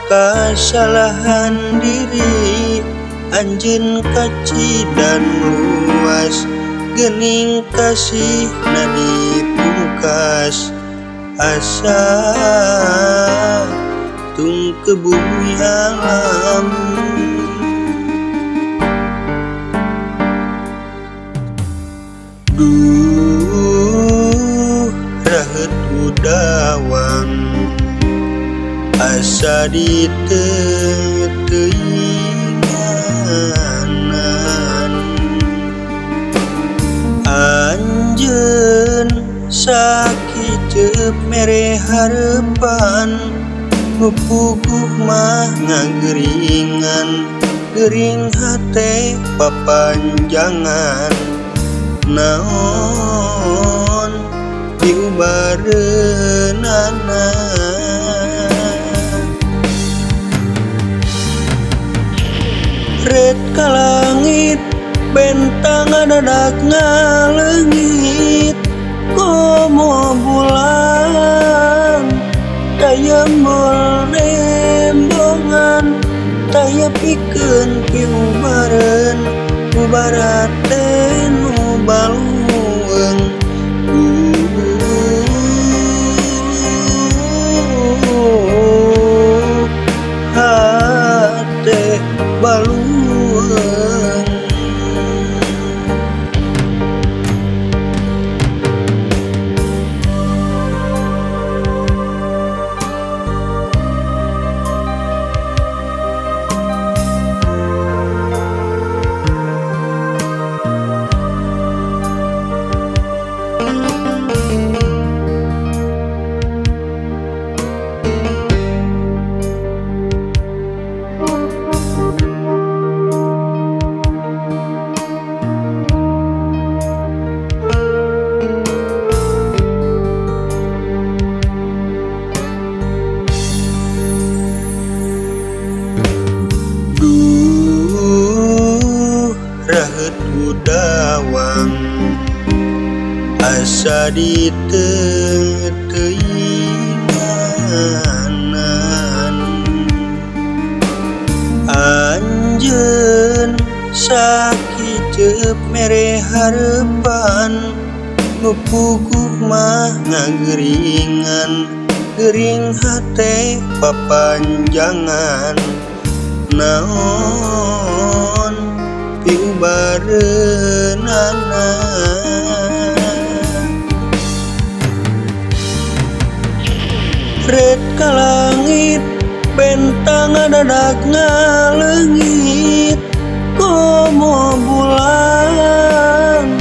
Kesalahan diri anjeun kaci dan luas, geuning kasih nadi pungkas, asa tung ke bumi alam. Duh raheut udawang, asa diteuinganan. Anjeun sakijeup mere hareupan, nu puguh mah ngageringan, gering hate papanjangan. Naon diubareunana, red ka langit bentang adadak ngaleungit, komo bulan daya moal nembongan, daya pikeun piubareun ubarat teh nu baluweung. Hate baluweung. Raheut udawang, asa diteuinganan. Anjeun sakijeup mere hareupan, nu puguh mah ngageringan, gering hate papanjangan. Naon piubareunana, red ka langit bentang adadak ngaleungit, komo bulan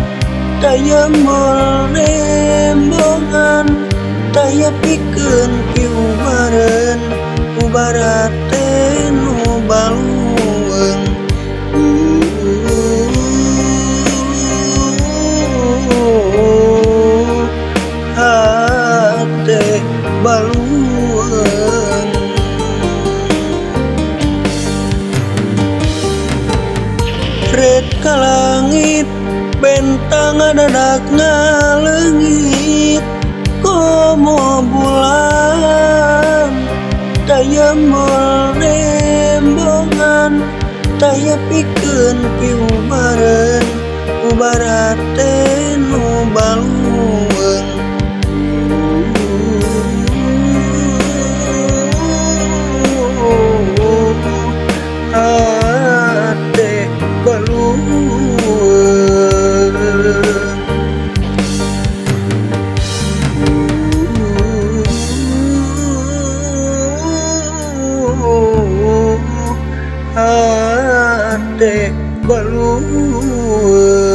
daya moal nembongan, daya pikeun piubareun ubarat teh nu baluweung. Hate baluweung. Red ka langit bentang adadak ngaleungit, komo bulan daya moal nembongan, daya pikeun piubareun ubarat teh nu baluweung. Hate baluweung. Hate baluweung.